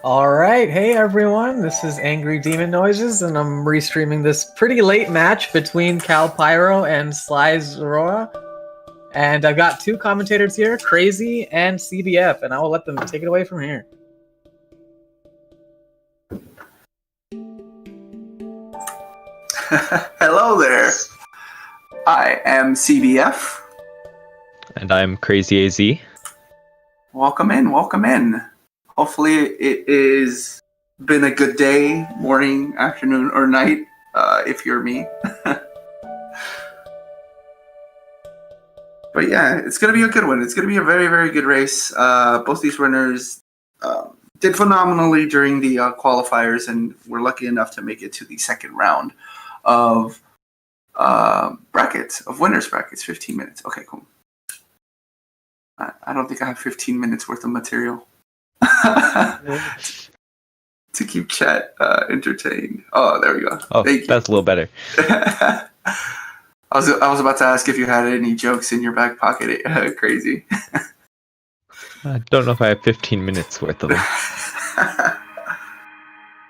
All right, hey everyone, this is Angry Demon Noises, and I'm restreaming this pretty late match between Pyro and SlyZorua. And I've got two commentators here, Crazy and CBF, and I will let them take it away from here. Hello there. I am CBF. And I'm Crazy AZ. Welcome in, welcome in. Hopefully it is been a good day, morning, afternoon, or night, if you're me. But yeah, it's going to be a good one. It's going to be a very, very good race. Both these runners did phenomenally during the qualifiers, and were lucky enough to make it to the second round of brackets, of winners brackets, 15 minutes. Okay, cool. I don't think I have 15 minutes worth of material to keep chat entertained. Oh, there we go. Oh, thank you. That's a little better. I was about to ask if you had any jokes in your back pocket. Crazy. I don't know if I have 15 minutes worth of them.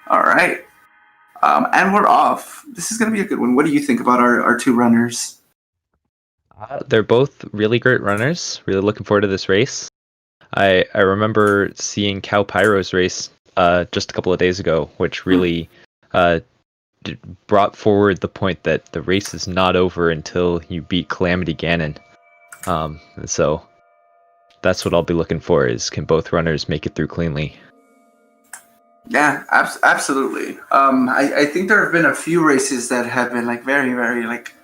All right. And we're off. This is going to be a good one. What do you think about our two runners? They're both really great runners. Really looking forward to this race. I remember seeing Pyro's race just a couple of days ago, which really brought forward the point that the race is not over until you beat Calamity Ganon. So that's what I'll be looking for, is can both runners make it through cleanly? Yeah, absolutely. I think there have been a few races that have been like very, very like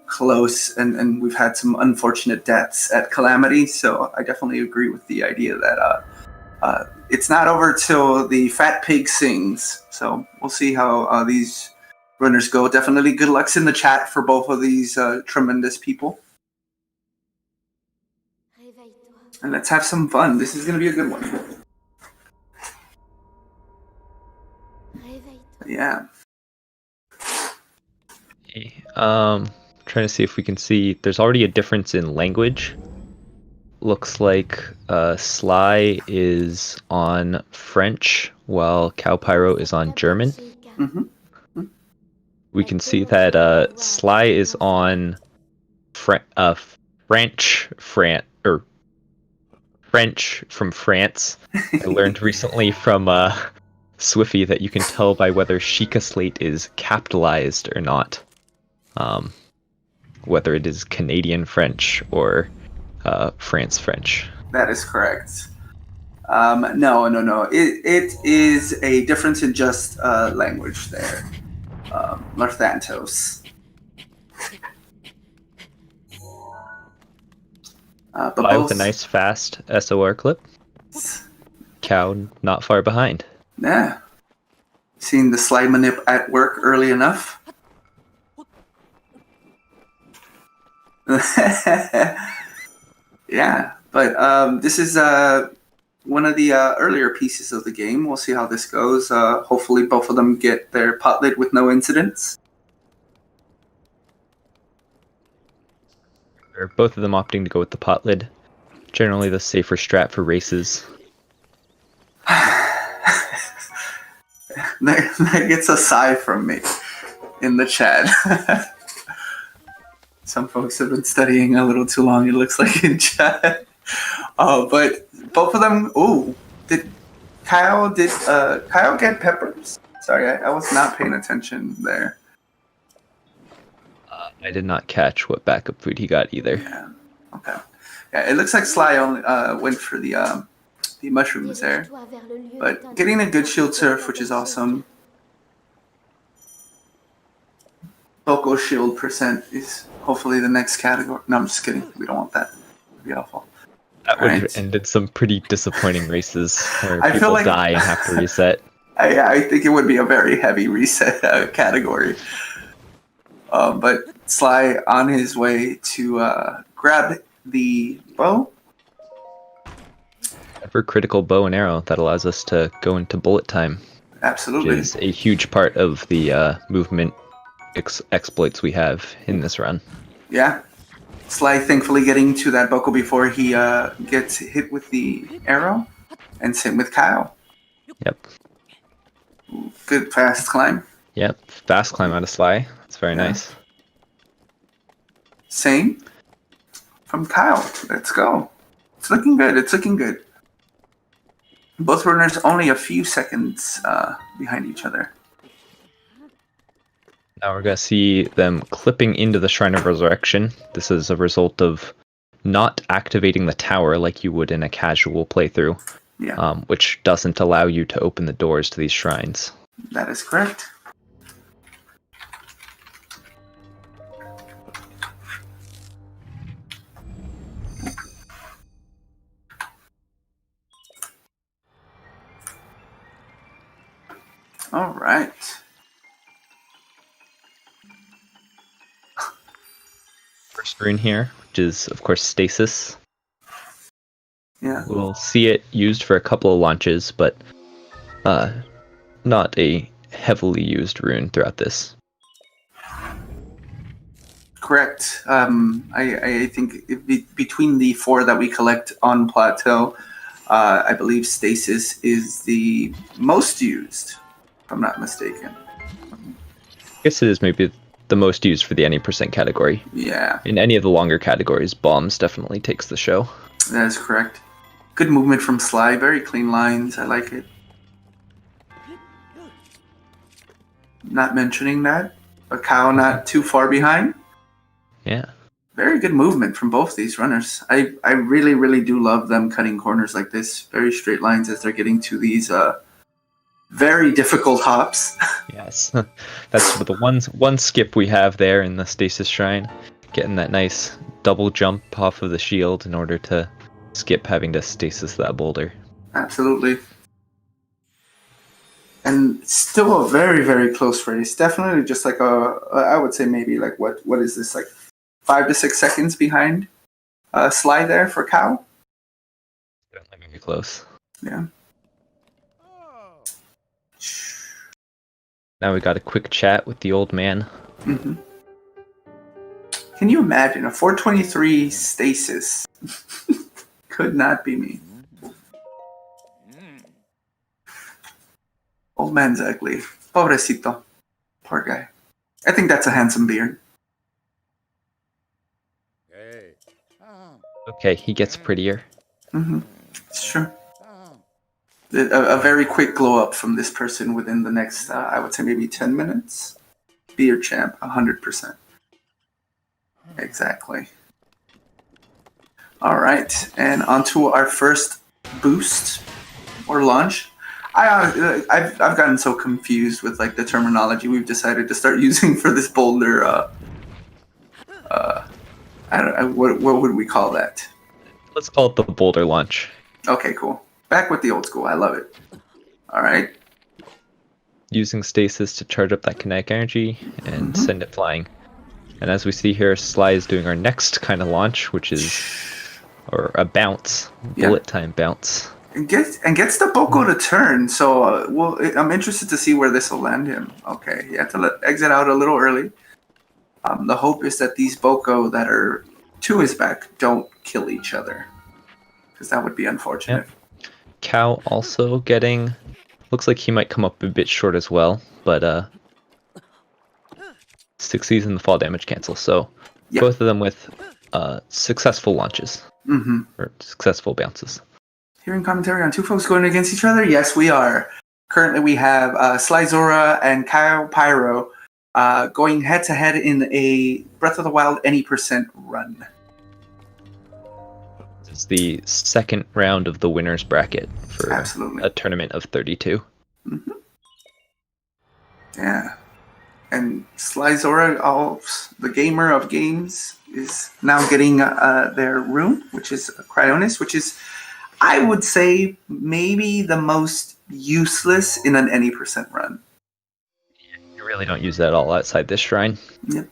close, and we've had some unfortunate deaths at Calamity. So I definitely agree with the idea that it's not over till the fat pig sings. So we'll see how these runners go. Definitely good lucks in the chat for both of these tremendous people. And let's have some fun. This is going to be a good one. Yeah. Okay. Trying to see if we can see. There's already a difference in language. Looks like Sly is on French while Pyro is on German. Mm-hmm. We can see that Sly is on French from France. I learned recently from Swiffy that you can tell by whether Sheikah Slate is capitalized or not. Whether it is Canadian French or France French. That is correct. No. It is a difference in just language there. Larthantos. But both... with a nice fast SOR clip. Cow not far behind. Yeah. Seen the Sly manip at work early enough. Yeah, but this is one of the earlier pieces of the game. We'll see how this goes. Hopefully both of them get their pot lid with no incidents. Both of them opting to go with the pot lid. Generally the safer strat for races. That gets a sigh from me in the chat. Some folks have been studying a little too long, it looks like, in chat. But both of them... Ooh, did Kyle get peppers? Sorry, I was not paying attention there. I did not catch what backup food he got either. Yeah, okay. Yeah, it looks like Sly only went for the mushrooms there. But getting a good shield surf, which is awesome. Boko shield percent is hopefully the next category. No, I'm just kidding. We don't want that. It would be awful. That would have ended some pretty disappointing races where I people feel like, die and have to reset. I think it would be a very heavy reset category. But Sly on his way to grab the bow. Ever critical bow and arrow that allows us to go into bullet time. Absolutely. Which is a huge part of the movement exploits we have in this run. Yeah. Sly thankfully getting to that Boko before he gets hit with the arrow. And same with Kyle. Yep. Good fast climb. Yep. Fast climb out of Sly. That's very nice. Same from Kyle. Let's go. It's looking good. It's looking good. Both runners only a few seconds behind each other. Now we're going to see them clipping into the Shrine of Resurrection. This is a result of not activating the tower like you would in a casual playthrough, which doesn't allow you to open the doors to these shrines. That is correct. All right. First rune here, which is, of course, Stasis. Yeah. We'll see it used for a couple of launches, but not a heavily used rune throughout this. Correct. I think between the 4 that we collect on Plateau, I believe Stasis is the most used, if I'm not mistaken. I guess it is maybe the most used for the any percent category. Yeah. In any of the longer categories, Bombs definitely takes the show. That is correct. Good movement from Sly. Very clean lines. I like it. Not mentioning that. A cow not too far behind. Yeah. Very good movement from both these runners. I really, really do love them cutting corners like this. Very straight lines as they're getting to these very difficult hops. Yes. That's the one skip we have there in the Stasis Shrine. Getting that nice double jump off of the shield in order to skip having to stasis that boulder. Absolutely. And still a very, very close race. Definitely just like I would say maybe like what is this, like 5 to 6 seconds behind Sly there for Cow? Definitely very close. Yeah. Now we got a quick chat with the old man. Mm-hmm. Can you imagine a 423 stasis? Could not be me. Old man's ugly. Pobrecito. Poor guy. I think that's a handsome beard. Okay, he gets prettier. Mm-hmm. It's true. A very quick glow up from this person within the next, I would say maybe 10 minutes. Beard champ, 100%. Exactly. All right, and on to our first boost or launch. I've gotten so confused with like the terminology we've decided to start using for this boulder. I don't. What would we call that? Let's call it the boulder launch. Okay, cool. Back with the old school. I love it. All right. Using stasis to charge up that kinetic energy and send it flying. And as we see here, Sly is doing our next kind of launch, which is or a bounce, bullet time bounce. And gets the Boko to turn. So I'm interested to see where this will land him. Okay, he had to exit out a little early. The hope is that these Boko that are to his back don't kill each other, because that would be unfortunate. Yep. Cow also getting, looks like he might come up a bit short as well, but succeeds in the fall damage cancel. So both of them with successful launches or successful bounces. Hearing commentary on two folks going against each other? Yes, we are. Currently, we have SlyZorua and Pyro going head-to-head in a Breath of the Wild any percent run. It's the second round of the winner's bracket for a tournament of 32. Mm-hmm. Yeah. And SlyZorua, the gamer of games, is now getting their rune, which is Cryonis, which is, I would say, maybe the most useless in an any percent run. You really don't use that at all outside this shrine. Yep.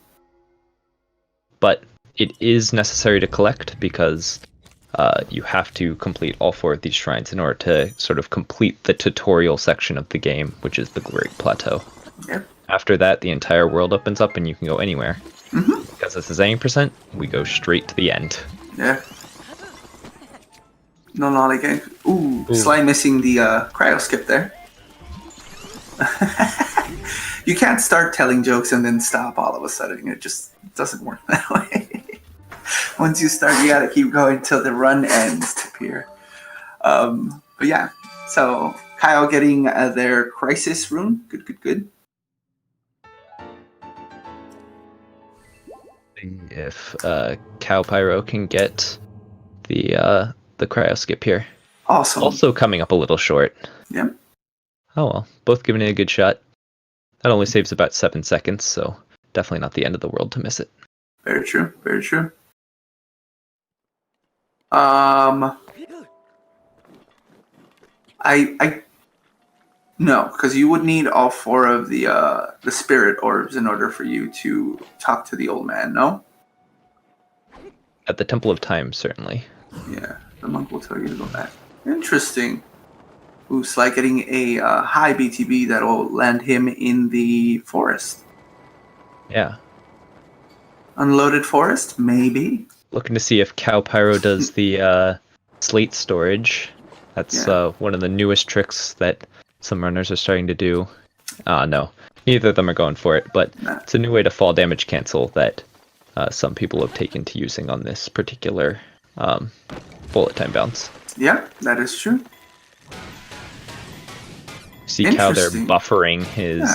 But it is necessary to collect because you have to complete all 4 of these shrines in order to sort of complete the tutorial section of the game, which is the Great Plateau. Yep. After that, the entire world opens up and you can go anywhere. Mm-hmm. Because this is any percent, we go straight to the end. Yeah. No lollygag. Ooh, Sly missing the cryo skip there. You can't start telling jokes and then stop all of a sudden. It just doesn't work that way. Once you start, you gotta keep going till the run ends to Pier. But yeah, so Kyle getting their crisis rune. Good. If Cow Pyro can get the cryo skip here. Awesome. Also coming up a little short. Yep. Oh well, both giving it a good shot. That only saves about 7 seconds, so definitely not the end of the world to miss it. Very true. No, because you would need all 4 of the spirit orbs in order for you to talk to the old man. No. At the Temple of Time, certainly. Yeah, the monk will tell you to go back. Interesting. Ooh, Sly getting a high BTB that'll land him in the forest. Yeah. Unloaded forest, maybe. Looking to see if Cow Pyro does the slate storage. That's one of the newest tricks that some runners are starting to do. No, neither of them are going for it, but it's a new way to fall damage cancel that some people have taken to using on this particular bullet time bounce. Yeah, that is true. See Cow there buffering his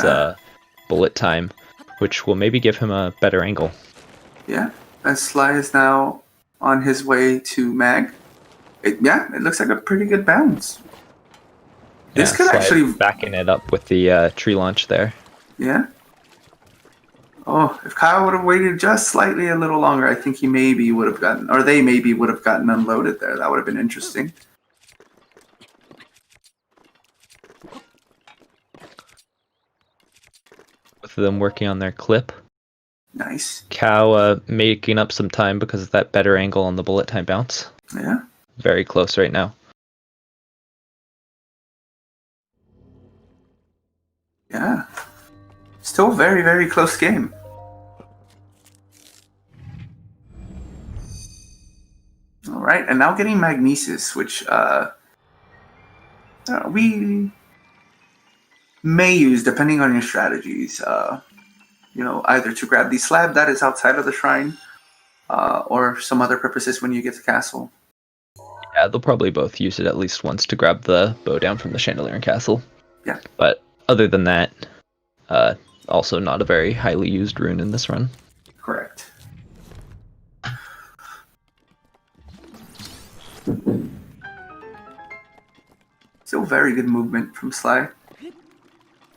bullet time, which will maybe give him a better angle. Yeah, as Sly is now on his way to Mag. It looks like a pretty good bounce. This could actually backing it up with the tree launch there. Yeah. Oh, if Kyle would have waited just slightly a little longer, I think he maybe would have gotten, or they maybe would have gotten unloaded there. That would have been interesting. Both of them working on their clip. Nice. Cow making up some time because of that better angle on the bullet time bounce. Yeah. Very close right now. Yeah. Still very, very close game. All right, and now getting Magnesis, which we may use depending on your strategies. Either to grab the slab that is outside of the shrine, or some other purposes when you get to castle. Yeah, they'll probably both use it at least once to grab the bow down from the chandelier and castle. Yeah. But other than that, also not a very highly used rune in this run. Correct. Still very good movement from Sly.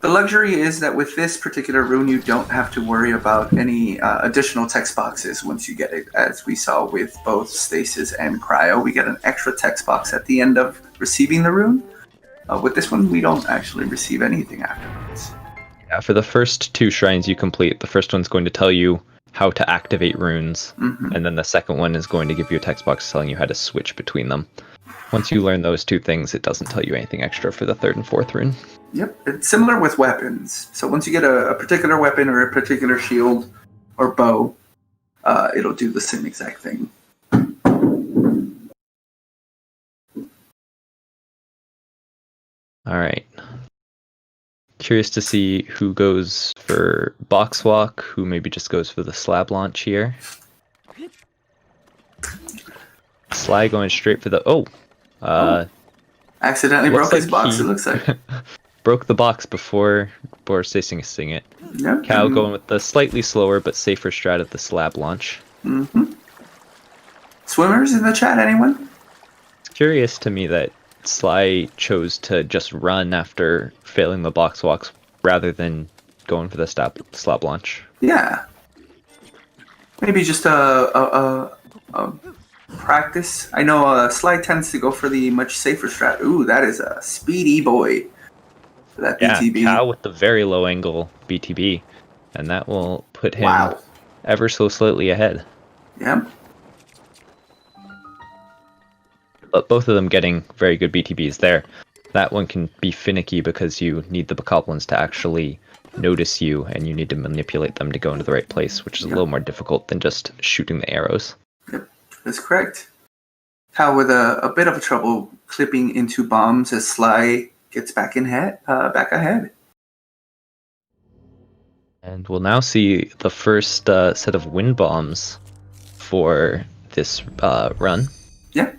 The luxury is that with this particular rune, you don't have to worry about any additional text boxes once you get it. As we saw with both Stasis and Cryo, we get an extra text box at the end of receiving the rune. With this one, we don't actually receive anything afterwards. Yeah, for the first 2 shrines you complete, the first one's going to tell you how to activate runes, and then the second one is going to give you a text box telling you how to switch between them. Once you learn those 2 things, it doesn't tell you anything extra for the 3rd and 4th rune. Yep, it's similar with weapons. So once you get a particular weapon or a particular shield or bow, it'll do the same exact thing. Alright. Curious to see who goes for box walk, who maybe just goes for the slab launch here. Sly going straight for the... Accidentally broke his box, it looks like. Broke the box before stasis-ing it. Yep. Cal going with the slightly slower but safer strat of the slab launch. Swimmers in the chat, anyone? It's curious to me that Sly chose to just run after failing the box walks rather than going for the slab launch. Yeah. Maybe just a practice. I know Sly tends to go for the much safer strat. Ooh, that is a speedy boy. For that BTB. Yeah, Cal with the very low angle BTB. And that will put him ever so slightly ahead. Yeah. But both of them getting very good BTBs there. That one can be finicky because you need the bokoblins to actually notice you, and you need to manipulate them to go into the right place, which is a little more difficult than just shooting the arrows. Yep, that's correct. Kyle with a bit of trouble clipping into bombs as Sly gets back ahead. And we'll now see the first set of wind bombs for this run. Yeah.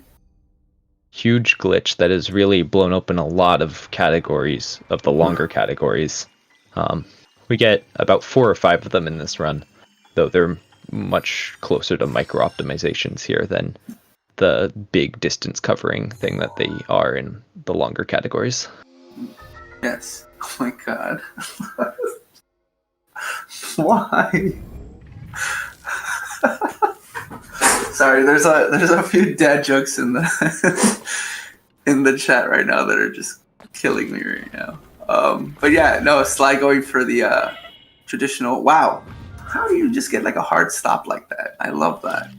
Huge glitch that has really blown open a lot of categories, of the longer categories. We get about 4 or 5 of them in this run, though they're much closer to micro optimizations here than the big distance covering thing that they are in the longer categories. Yes. Oh my god. Why? Sorry, there's a few dad jokes in the in the chat right now that are just killing me right now. But yeah, no, Sly going for the traditional. Wow, how do you just get like a hard stop like that? I love that.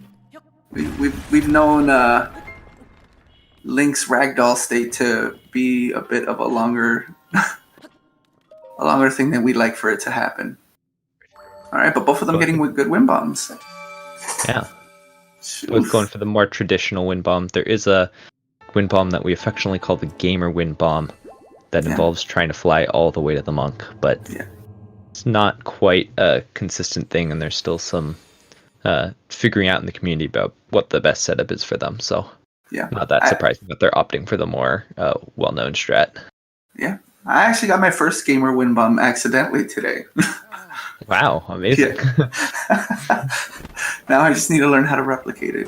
We've known Link's ragdoll state to be a bit of a longer thing than we'd like for it to happen. All right, but both of them getting with good wind bombs. Yeah. Both going for the more traditional wind bomb. There is a wind bomb that we affectionately call the gamer wind bomb that involves trying to fly all the way to the monk, but it's not quite a consistent thing, and there's still some figuring out in the community about what the best setup is for them. So not that surprising that they're opting for the more well-known strat. Yeah, I actually got my first gamer wind bomb accidentally today. Wow, amazing. Now I just need to learn how to replicate it.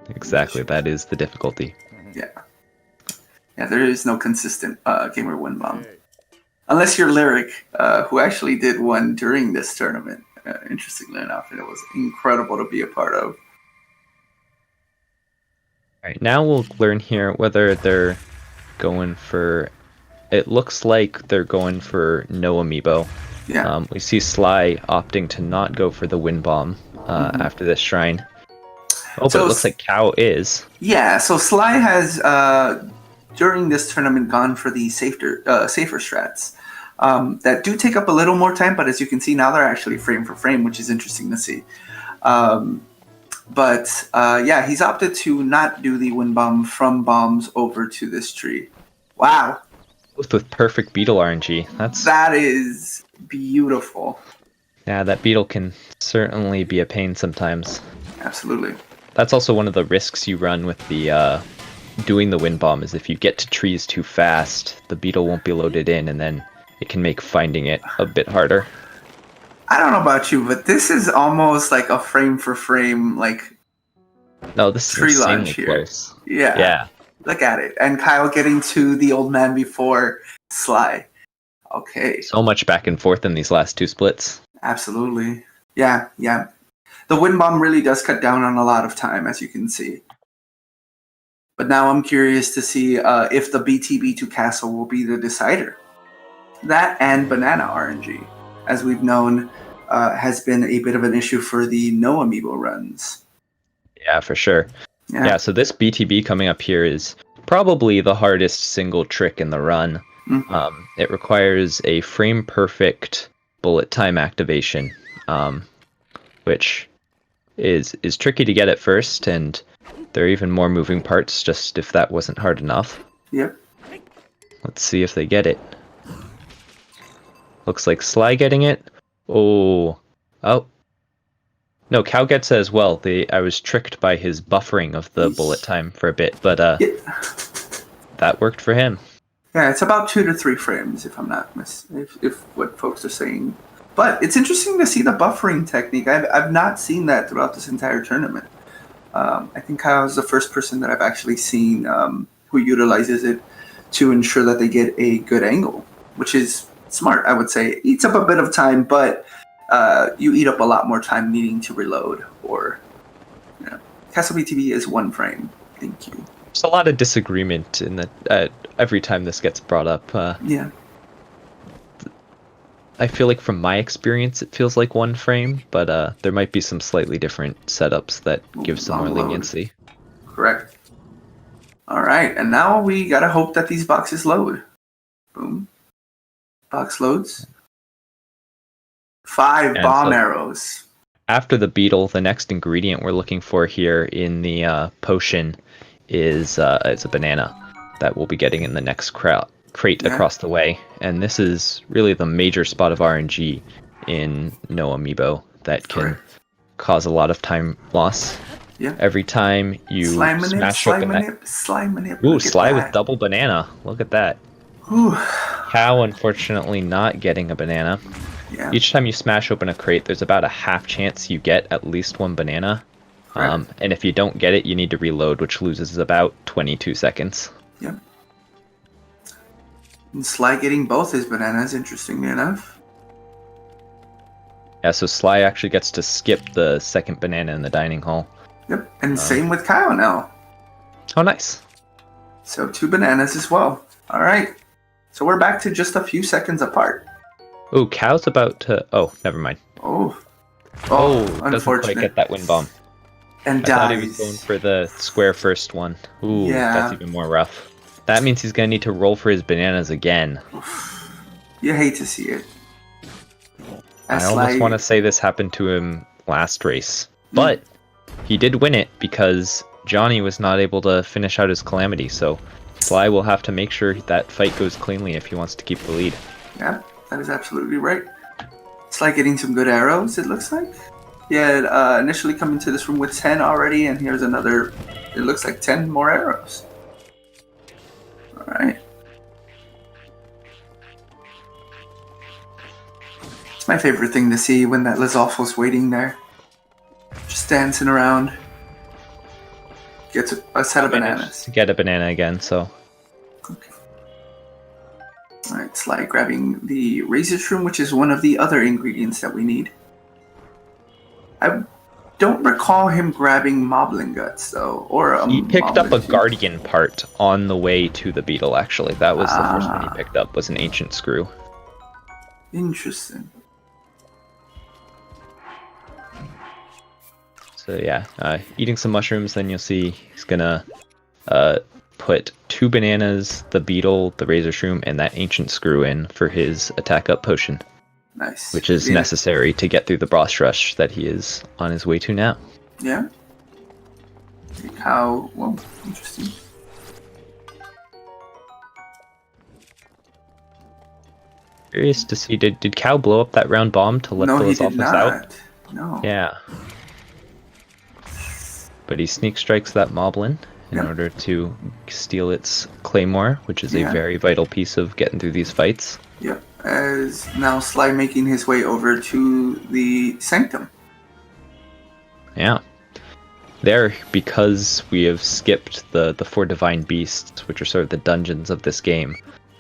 Exactly, that is the difficulty. Yeah, there is no consistent gamer wind bomb. Unless you're Lyric, who actually did one during this tournament, interestingly enough, and it was incredible to be a part of. Alright, now we'll learn here whether they're going for... It looks like they're going for no amiibo. Yeah. We see Sly opting to not go for the wind bomb after this shrine. Oh, but it looks like Cow is. Yeah, so Sly has, during this tournament, gone for the safer strats. That do take up a little more time, but as you can see now, they're actually frame for frame, which is interesting to see. But he's opted to not do the wind bomb from bombs over to this tree. Wow. Both with perfect beetle RNG. That is beautiful. Yeah, that beetle can certainly be a pain sometimes. Absolutely. That's also one of the risks you run with the doing the wind bomb, is if you get to trees too fast, the beetle won't be loaded in, and then it can make finding it a bit harder. I don't know about you, but this is almost like a frame for frame, no, this tree is launch insanely here. Close. Yeah. Look at it. And Kyle getting to the old man before Sly. Okay. So much back and forth in these last 2 splits. Absolutely. Yeah. The wind bomb really does cut down on a lot of time, as you can see. But now I'm curious to see if the BTB2 castle will be the decider. That and banana RNG, as we've known, has been a bit of an issue for the no amiibo runs. Yeah, for sure. Yeah, so this BTB coming up here is probably the hardest single trick in the run. Mm-hmm. It requires a frame perfect bullet time activation, which is tricky to get at first, and there are even more moving parts just if that wasn't hard enough. Yep. Let's see if they get it. Looks like Sly getting it. Oh. No, Cow gets it as well. I was tricked by his buffering of the bullet time for a bit, but that worked for him. Yeah, it's about 2 to 3 frames, if I'm not if what folks are saying. But it's interesting to see the buffering technique. I've not seen that throughout this entire tournament. I think Kyle is the first person that I've actually seen who utilizes it to ensure that they get a good angle, which is smart, I would say. It eats up a bit of time, but you eat up a lot more time needing to reload. Or, Castle BTB is 1 frame. Thank you. There's a lot of disagreement in that every time this gets brought up. I feel like from my experience, it feels like 1 frame, but there might be some slightly different setups that give some more leniency. Correct. All right, and now we gotta hope that these boxes load. Boom. Box loads. 5 bomb arrows. after the beetle, the next ingredient we're looking for here in the potion is a banana that we'll be getting in the next crate across the way. And this is really the major spot of RNG in No Amiibo that can cause a lot of time loss. Yeah. Every time you smash open that... Ooh, Sly with double banana. Look at that. Ooh. Cow, unfortunately, not getting a banana. Yeah. Each time you smash open a crate, there's about a half chance you get at least one banana. And if you don't get it, you need to reload, which loses about 22 seconds. Yep. And Sly getting both his bananas, interestingly enough. Yeah, so Sly actually gets to skip the second banana in the dining hall. Yep, and same with Kyle now. Oh, nice. So 2 bananas as well. All right. So we're back to just a few seconds apart. Oh, Cow's about to... Oh, never mind. Oh, doesn't unfortunate. quite get that wind bomb. And I dies. thought he was going for the square first one. Ooh, that's even more rough. That means he's going to need to roll for his bananas again. You hate to see it. I almost want to say this happened to him last race. But he did win it because Johnny was not able to finish out his Calamity. So Sly will have to make sure that fight goes cleanly if he wants to keep the lead. Yeah, that is absolutely right. Sly getting some good arrows, it looks like. He had initially come into this room with 10 already, and here's another, it looks like 10 more arrows. Alright. It's my favorite thing to see when that Lizalfo's waiting there. Just dancing around. Gets a set of bananas. To get a banana again, so... Okay. Alright, Sly grabbing the razor shroom, which is one of the other ingredients that we need. I don't recall him grabbing Moblin Guts, though, or he picked up a Guardian part on the way to the beetle, actually. That was the first one he picked up, was an Ancient Screw. Interesting. So yeah, eating some mushrooms, then you'll see he's gonna put 2 bananas, the beetle, the razor shroom, and that Ancient Screw in for his attack up potion. Nice. Which is necessary to get through the boss rush that he is on his way to now. Yeah. How, well, interesting. Curious to see, did Cow blow up that round bomb to let the Lizalfos out? No. Yeah. But he sneak strikes that Moblin in order to steal its Claymore, which is a very vital piece of getting through these fights. Yep. As now Sly making his way over to the Sanctum. Yeah. There, because we have skipped the 4 Divine Beasts, which are sort of the dungeons of this game,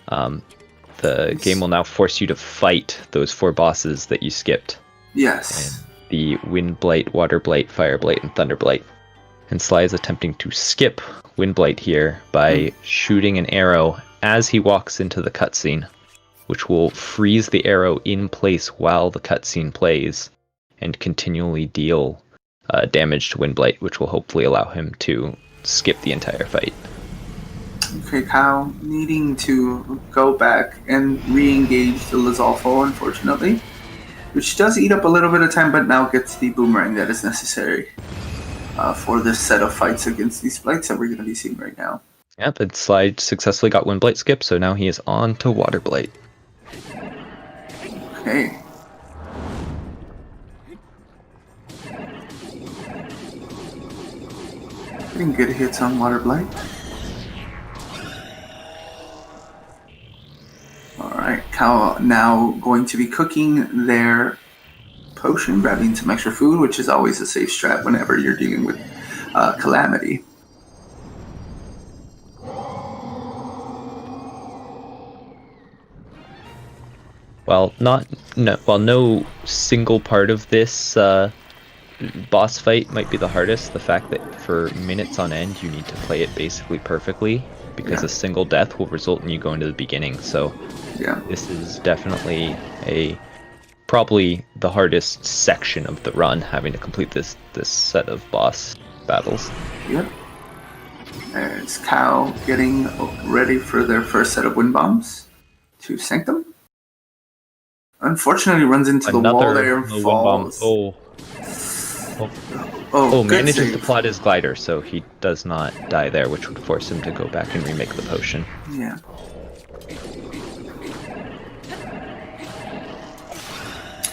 the game will now force you to fight those 4 bosses that you skipped. Yes. And the Wind Blight, Water Blight, Fire Blight, and Thunder Blight. And Sly is attempting to skip Wind Blight here by shooting an arrow as he walks into the cutscene, which will freeze the arrow in place while the cutscene plays and continually deal damage to Wind Blight, which will hopefully allow him to skip the entire fight. Okay, Kyle needing to go back and re-engage the Lizalfo, unfortunately, which does eat up a little bit of time, but now gets the boomerang that is necessary for this set of fights against these Blights that we're going to be seeing right now. Yep, and Sly successfully got Wind Blight skip, so now he is on to Water Blight. Okay. Getting good hits on Water Blight. Alright, Cow now going to be cooking their potion, grabbing some extra food, which is always a safe strat whenever you're dealing with Calamity. Well, no single part of this boss fight might be the hardest. The fact that for minutes on end you need to play it basically perfectly, because a single death will result in you going to the beginning. So this is definitely probably the hardest section of the run, having to complete this set of boss battles. Yep. There's Cow getting ready for their first set of wind bombs to Sanctum. Unfortunately, runs into the wall there and falls. Oh. Oh, good manages save. to plot his glider, so he does not die there, which would force him to go back and remake the potion. Yeah.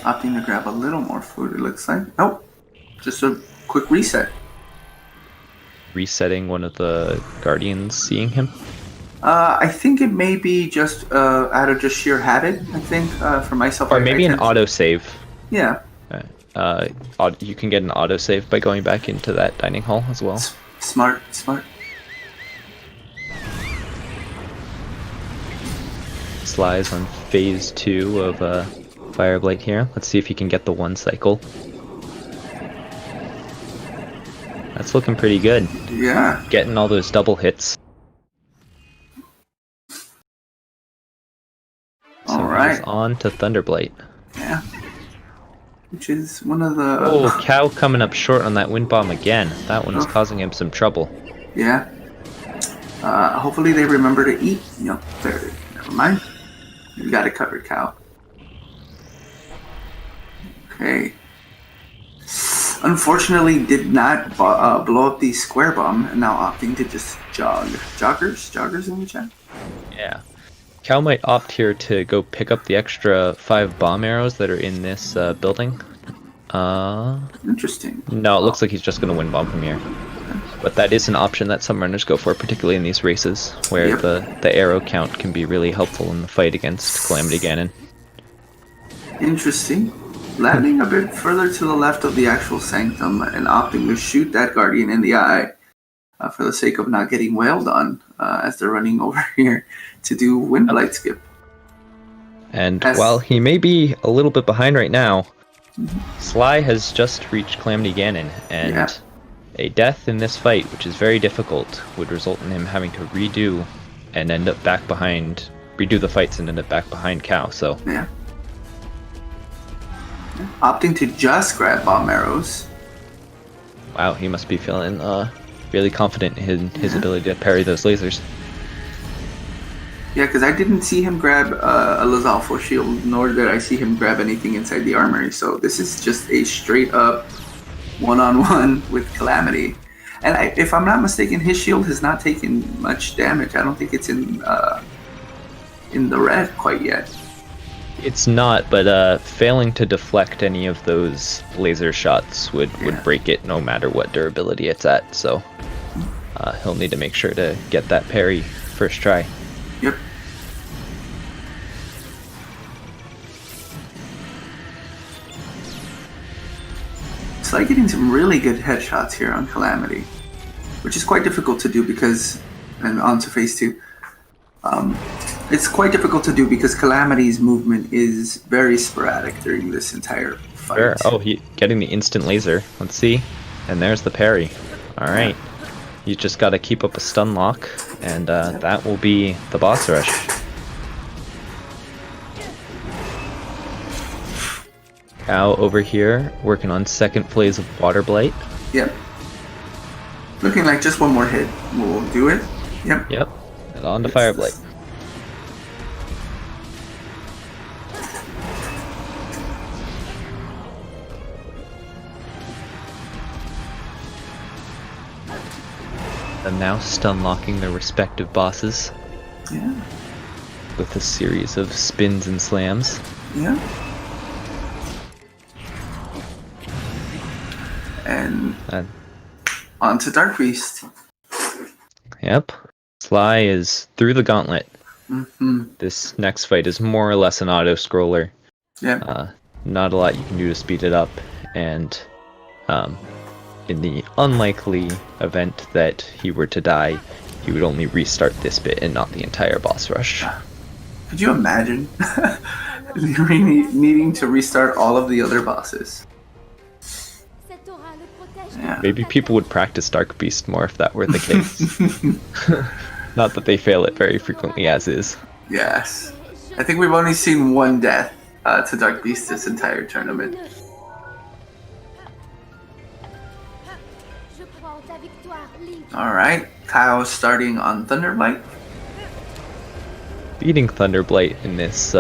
Opting to grab a little more food, it looks like. Oh, just a quick reset. Resetting one of the guardians, seeing him. I think it may be just out of just sheer habit. I think for myself, Or maybe an autosave. Yeah. You can get an autosave by going back into that dining hall as well. Smart. Sly's on phase 2 of Fire Blight here. Let's see if he can get the 1 cycle. That's looking pretty good. Yeah. Getting all those double hits. So Alright. he's on to Thunderblight. Yeah. Which is one of the... Oh, Cow coming up short on that wind bomb again. That one is causing him some trouble. Yeah. Hopefully they remember to eat. There. Never mind. You got it covered, Cow. Okay. Unfortunately, did not blow up the square bomb, and now opting to just jog. Joggers in the chat? Yeah. Cow might opt here to go pick up the extra 5 bomb arrows that are in this building. Interesting. No, it looks like he's just going to wind bomb from here. But that is an option that some runners go for, particularly in these races, where the arrow count can be really helpful in the fight against Calamity Ganon. Interesting. Landing a bit further to the left of the actual sanctum and opting to shoot that guardian in the eye for the sake of not getting wailed on as they're running over here to do wind blight skip. And while he may be a little bit behind right now, Sly has just reached Calamity Ganon, and a death in this fight, which is very difficult, would result in him having to redo the fights and end up back behind Cow, so... Yeah. Opting to just grab bomb arrows. Wow, he must be feeling really confident in his ability to parry those lasers. Yeah, because I didn't see him grab a Lizalfo shield, nor did I see him grab anything inside the armory, so this is just a straight-up one-on-one with Calamity. And if I'm not mistaken, his shield has not taken much damage. I don't think it's in the red quite yet. It's not, but failing to deflect any of those laser shots would break it no matter what durability it's at, so he'll need to make sure to get that parry first try. Yep. It's like getting some really good headshots here on Calamity, which is quite difficult to do because, and on to phase 2. It's quite difficult to do because Calamity's movement is very sporadic during this entire fight. Sure. Oh, he getting the instant laser. Let's see. And there's the parry. Alright. You just gotta keep up a stun lock, and that will be the boss rush. Cow over here, working on second phase of Water Blight. Yep. Looking like just one more hit. We'll do it. Yep. Yep. And on to Fire Blight. And now stun locking their respective bosses. Yeah. With a series of spins and slams. Yeah. And on to Dark Beast. Yep. Sly is through the gauntlet. Mm-hmm. This next fight is more or less an auto-scroller. Yeah. Not a lot you can do to speed it up, and in the unlikely event that he were to die, he would only restart this bit and not the entire boss rush. Could you imagine needing to restart all of the other bosses? Yeah. Maybe people would practice Dark Beast more if that were the case. Not that they fail it very frequently as is. Yes. I think we've only seen one death to Dark Beast this entire tournament. Alright, Kyle starting on Thunderblight. Beating Thunderblight in this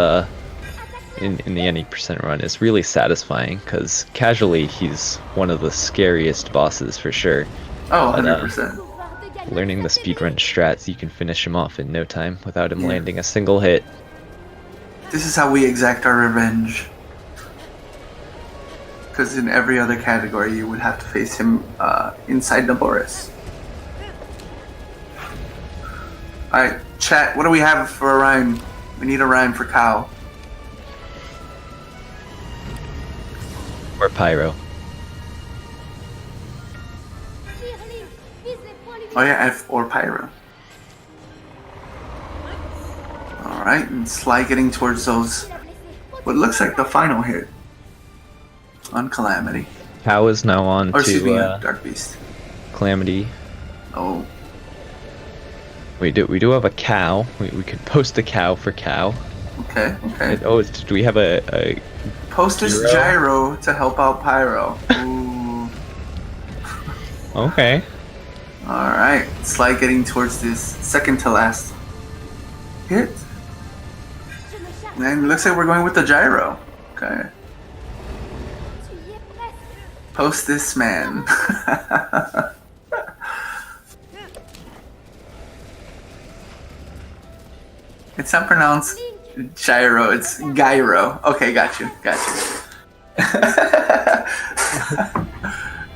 in the any percent run is really satisfying, because casually he's one of the scariest bosses for sure. Oh, But, 100%. learning the speedrun strats, you can finish him off in no time without him landing a single hit. This is how we exact our revenge. Because in every other category, you would have to face him inside Naboris. Alright, chat, what do we have for a rhyme? We need a rhyme for cow. Or Pyro. Oh yeah, or Pyro. Alright, and Sly getting towards those, what looks like the final hit on Calamity. Cow is now on Or excuse me, to Dark Beast. Calamity. Oh, We do have a cow. We could post a cow for cow. okay, okay. Oh, do we have a Post this Gyro? gyro to help out Pyro. Ooh. Okay. Alright, Sly getting towards this second to last hit. And it looks like we're going with the gyro. Okay. Post this man. It's not pronounced gyro, it's gyro. Okay, got you.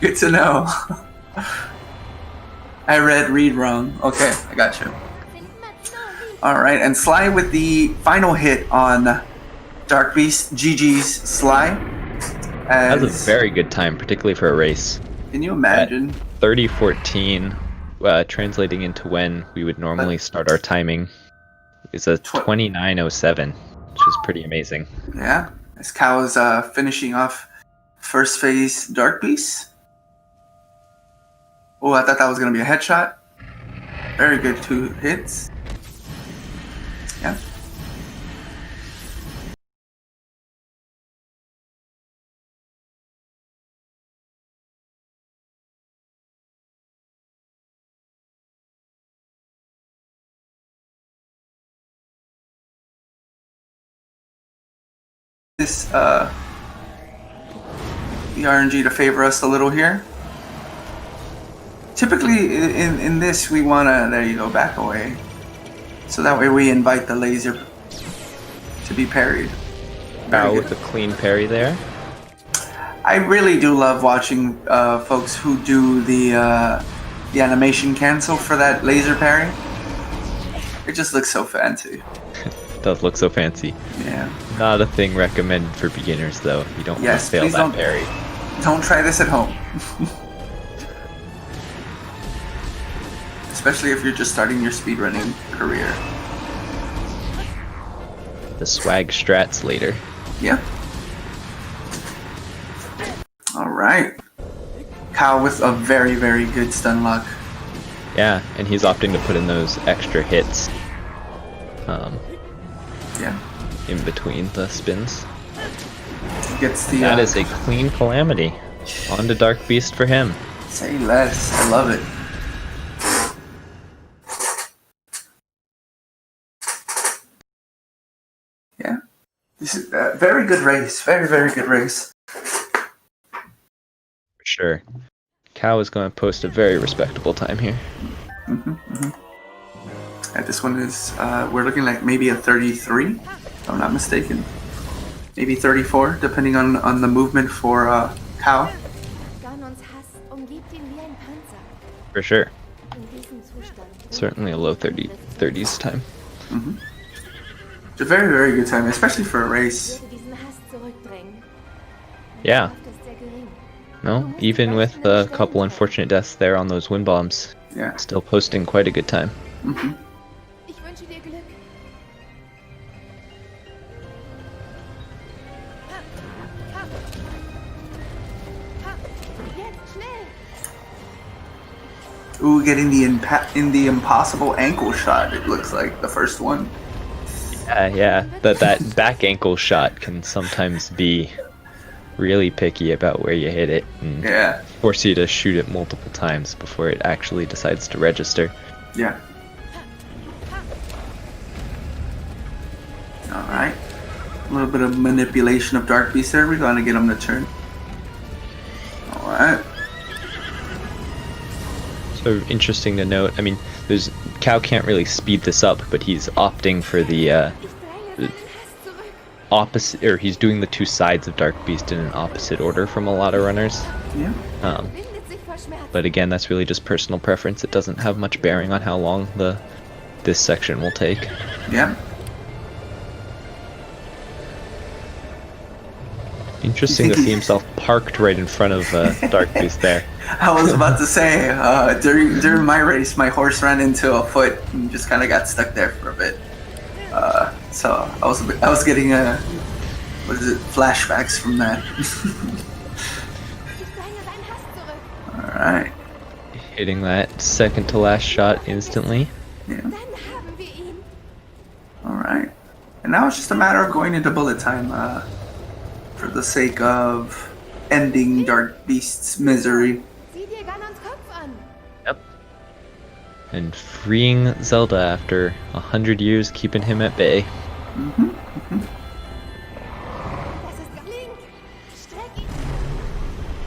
Good to know. I read wrong. Okay, I got you. Alright, and Sly with the final hit on Dark Beast. GG's Sly. That was a very good time, particularly for a race. Can you imagine? 30:14, translating into when we would normally start our timing, is a 29:07, which is pretty amazing. Yeah, as Cow is finishing off first phase Dark Beast. Oh, I thought that was going to be a headshot. Very good 2 hits. Yeah. This the RNG to favor us a little here. Typically in this we wanna, there you go, back away. So that way we invite the laser to be parried. Cow with a clean parry there. I really do love watching folks who do the animation cancel for that laser parry. It just looks so fancy. Does look so fancy. Yeah. Not a thing recommended for beginners though. You don't want Yes, to fail please that don't. parry. Don't try this at home. Especially if you're just starting your speedrunning career. The swag strats later. Yeah. Alright. Cow with a very, very good stun lock. Yeah, and he's opting to put in those extra hits. Yeah. In between the spins. Gets the That is a clean Calamity. On to Dark Beast for him. say less. I love it. Yeah. This is a very good race. Very, very good race. For sure. Cow is going to post a very respectable time here. And this one is, we're looking like maybe a 33, if I'm not mistaken. Maybe 34, depending on the movement for Cow. For sure. Certainly a low 30s time. It's a very, very good time, especially for a race. Yeah. No, even with a couple unfortunate deaths there on those wind bombs, Yeah. still posting quite a good time. Ooh, getting the impossible ankle shot. It looks like the first one. Yeah, that back ankle shot can sometimes be really picky about where you hit it and Yeah. force you to shoot it multiple times before it actually decides to register. Yeah. All right. A little bit of manipulation of Dark Beast there. We're going to get him to turn. Alright. So interesting to note. I mean, Cow can't really speed this up, but he's opting for the opposite, or he's doing the two sides of Dark Beast in an opposite order from a lot of runners. Yeah. But again, that's really just personal preference. It doesn't have much bearing on how long this section will take. Yeah. Interesting to see himself parked right in front of Dark Beast there. I was about to say, during my race, my horse ran into a foot and just kind of got stuck there for a bit. So I was getting flashbacks from that. All right. Hitting that second to last shot instantly. Yeah. All right. And now it's just a matter of going into bullet time, for the sake of ending Dark Beast's misery. Yep. And freeing Zelda after 100 years keeping him at bay.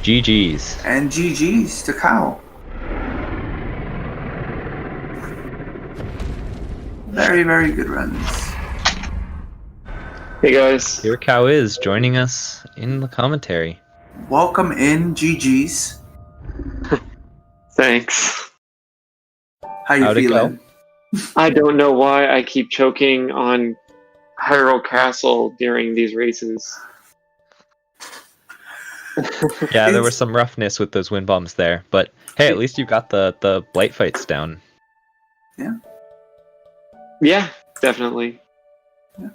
GG's. And GG's to Cow. Very, very good runs. Hey guys. Here Cow is joining us in the commentary. Welcome in, GG's. Thanks. How you How'd it feeling? I don't know why I keep choking on Pyro Castle during these races. Yeah, there was some roughness with those wind bombs there, but hey, at least you got the Blight fights down. Yeah. Yeah, definitely. Yeah.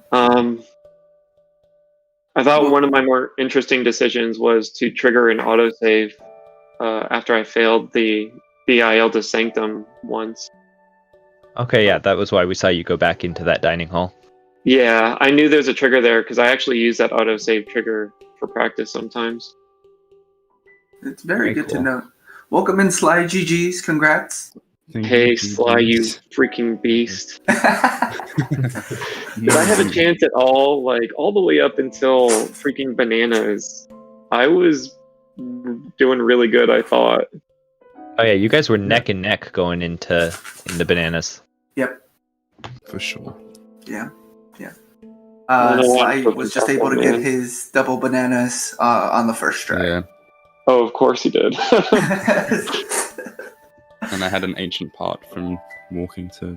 I thought one of my more interesting decisions was to trigger an autosave after I failed the BIL to Sanctum once. Okay, yeah, that was why we saw you go back into that dining hall. Yeah, I knew there's a trigger there because I actually use that autosave trigger for practice sometimes. It's very good cool. to know. Welcome in, Sly. GG's. Congrats. Hey, Sly, you freaking beast. Did I have a chance at all? Like, all the way up until freaking bananas, I was doing really good, I thought. Oh yeah, you guys were neck and neck going into bananas. Yep. For sure. Yeah. I Sly was just able to get his double bananas on the first try. Yeah. Oh, of course he did. And I had an ancient part from walking to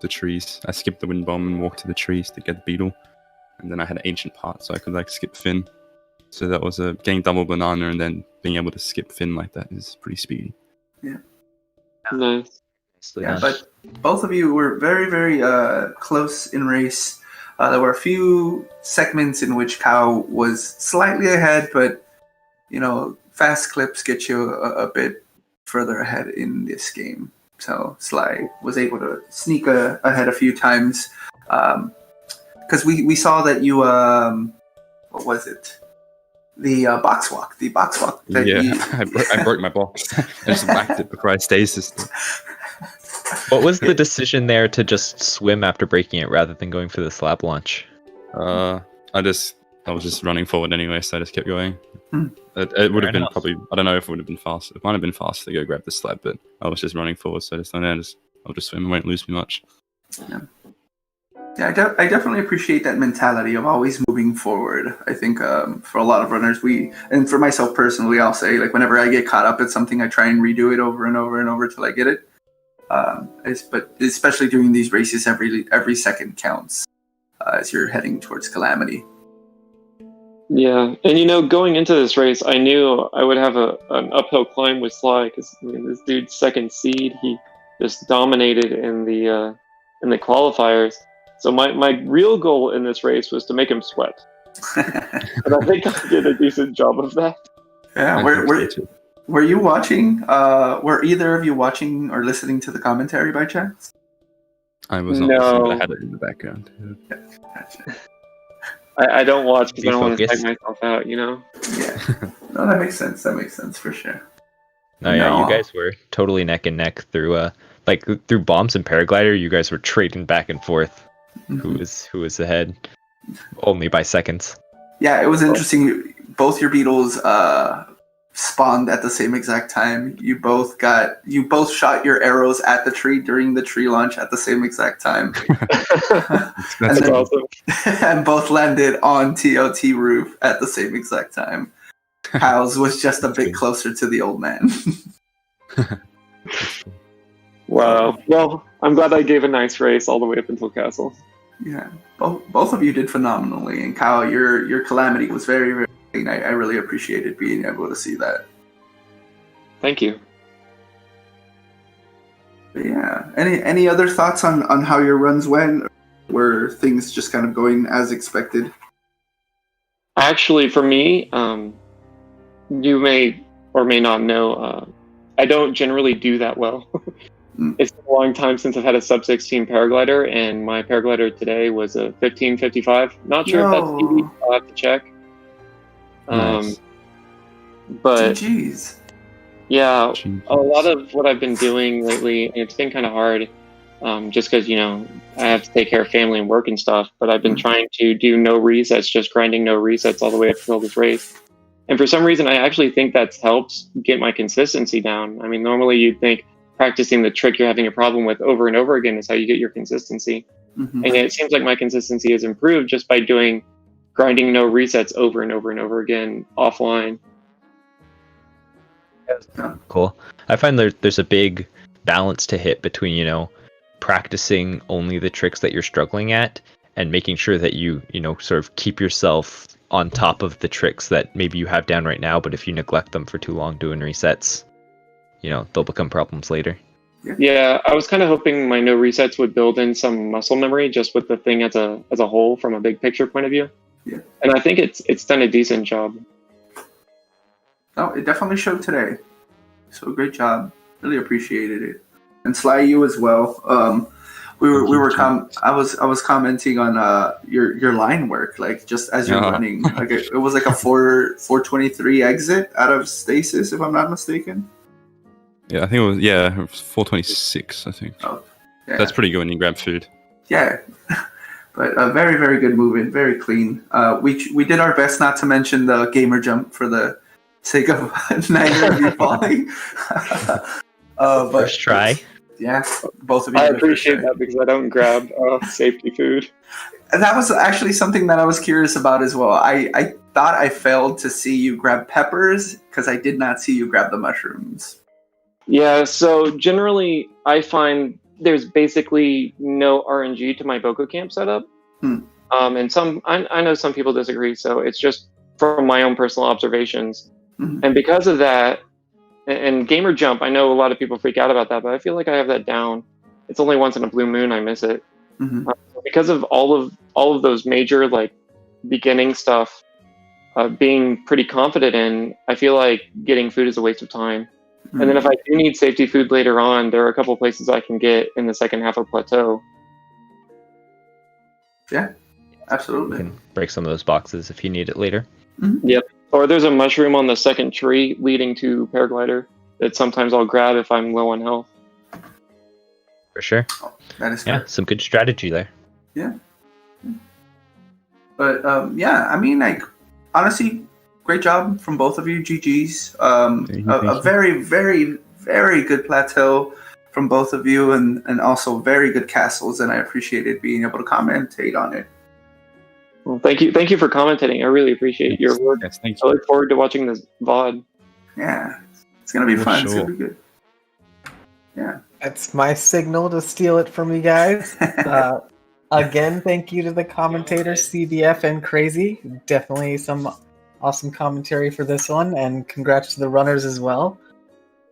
the trees. I skipped the wind bomb and walked to the trees to get the beetle. And then I had an ancient part so I could skip Finn. So that was getting double banana and then being able to skip Finn like that is pretty speedy. Nice. Yeah, but both of you were very, very close in race. There were a few segments in which Cow was slightly ahead, but fast clips get you a bit further ahead in this game. So Sly was able to sneak ahead a few times because we saw that you what was it? The box walk. The box walk. That I broke my box. I just whacked it before I stasis. What was the decision there to just swim after breaking it rather than going for the slab launch? I was just running forward anyway, so I just kept going. It would have been probably, I don't know if it would have been fast. It might have been fast to go grab the slab, but I was just running forward, so I just thought, I'll just swim, it won't lose me much. Yeah, I definitely appreciate that mentality of always moving forward. I think for a lot of runners, and for myself personally, I'll say, whenever I get caught up at something, I try and redo it over and over and over till I get it. But especially during these races, every second counts as you're heading towards Calamity. Yeah, and going into this race, I knew I would have an uphill climb with Sly because this dude's second seed, he just dominated in the qualifiers. So my real goal in this race was to make him sweat, and I think I did a decent job of that. Yeah, were you watching? Were either of you watching or listening to the commentary by chance? I was not listening, but I had it in the background. Yeah, gotcha. I don't watch because I don't want to Defocus. type myself out, Yeah. No, that makes sense. That makes sense for sure. No, yeah, you guys were totally neck and neck through through bombs and paraglider. You guys were trading back and forth. Mm-hmm. Who was ahead? only by seconds. Yeah, it was interesting. Both your beetles spawned at the same exact time. You both shot your arrows at the tree during the tree launch at the same exact time. That's then- awesome. And both landed on TOT roof at the same exact time. Kyle's was just a bit closer to the old man. Wow. Well, I'm glad I gave a nice race all the way up until Castle. Yeah, both of you did phenomenally, and Kyle, your calamity was very, very clean. I really appreciated being able to see that. Thank you. But yeah, any other thoughts on how your runs went? Were things just kind of going as expected? Actually, for me, you may or may not know, I don't generally do that well. It's been a long time since I've had a sub 16 paraglider, and my paraglider today was a 1555. Not sure if that's TV. I'll have to check. Nice. But GG's. yeah, a lot of what I've been doing lately, and it's been kind of hard, just because, I have to take care of family and work and stuff, but I've been trying to do no resets, just grinding no resets all the way up until this race. And for some reason, I actually think that's helped get my consistency down. I mean, normally you'd think practicing the trick you're having a problem with over and over again is how you get your consistency. Mm-hmm. And it seems like my consistency has improved just by grinding no resets over and over and over again offline. Cool. I find there's a big balance to hit between, practicing only the tricks that you're struggling at and making sure that you sort of keep yourself on top of the tricks that maybe you have down right now, but if you neglect them for too long doing resets, they'll become problems later. Yeah, I was kind of hoping my no resets would build in some muscle memory just with the thing as a whole from a big picture point of view. Yeah. And I think it's done a decent job. Oh, it definitely showed today. So great job. Really appreciated it. And Sly, you as well. I was commenting on your line work, like just as you're running. Like it was like a 423 exit out of stasis, if I'm not mistaken. Yeah, I think it was 426, I think. Oh, yeah. That's pretty good when you grab food. Yeah. But a very, very good movement, very clean. We did our best not to mention the gamer jump for the sake of neither of you falling. But First try. Yeah, both of you. I appreciate that because I don't grab safety food. And that was actually something that I was curious about as well. I thought I failed to see you grab peppers because I did not see you grab the mushrooms. Yeah, so generally I find there's basically no RNG to my Boko Camp setup. And I know some people disagree, so it's just from my own personal observations. Mm-hmm. And because of that, and gamer jump, I know a lot of people freak out about that, but I feel like I have that down. It's only once in a blue moon I miss it. Mm-hmm. Because of all of those major beginning stuff, being pretty confident in, I feel like getting food is a waste of time. Mm-hmm. And then if I do need safety food later on, there are a couple places I can get in the second half of Plateau. Yeah, absolutely. You can break some of those boxes if you need it later. Mm-hmm. Yep. Or there's a mushroom on the second tree leading to Paraglider that sometimes I'll grab if I'm low on health. For sure. Oh, that is fair. Some good strategy there. Yeah. But I mean, honestly, great job from both of you. GG's. A very, very, very good plateau from both of you, and also very good castles, and I appreciated being able to commentate on it. Well, thank you for commentating. I really appreciate your work. Yes, thank you. I look forward to watching this VOD. Yeah, it's gonna be fun. Sure. It's gonna be good. Yeah, that's my signal to steal it from you guys. Again, thank you to the commentators, CBF and Crazy. Definitely some awesome commentary for this one, and congrats to the runners as well.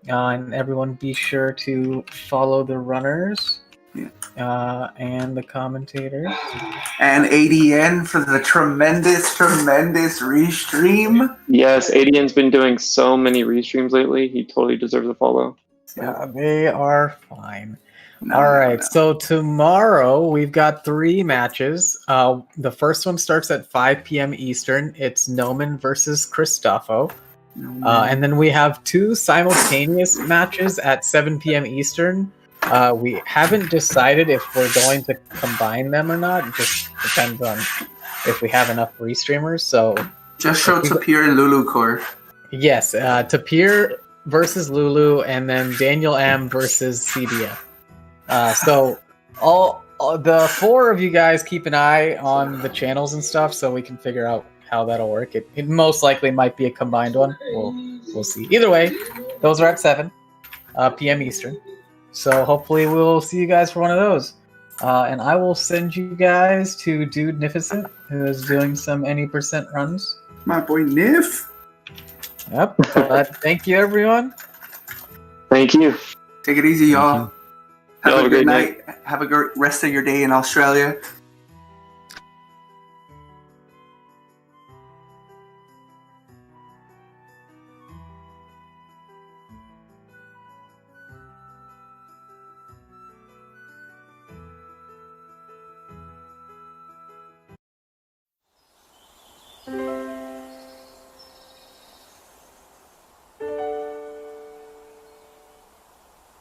And everyone, be sure to follow the runners. And the commentators. And ADN for the tremendous restream. Yes, ADN's been doing so many restreams lately. He totally deserves a follow. Yeah, they are fine. Alright, so tomorrow we've got 3 matches. The first one starts at 5 p.m. Eastern. It's Noman versus Cristofo. And then we have 2 simultaneous matches at 7 p.m. Eastern. We haven't decided if we're going to combine them or not. It just depends on if we have enough restreamers. So Just show Tapir and Lulu Core. yes, Tapir versus Lulu, and then Daniel M versus CDF. So all the four of you guys keep an eye on the channels and stuff, so we can figure out how that'll work. It most likely might be a combined one. We'll see. Either way, those are at 7 p.m. Eastern. So hopefully we'll see you guys for one of those. And I will send you guys to Dude-nificent, who is doing some any % runs. My boy Nif. Yep. Thank you, everyone. Thank you. Take it easy, y'all. Have Y'all a good night. Have a great rest of your day in Australia.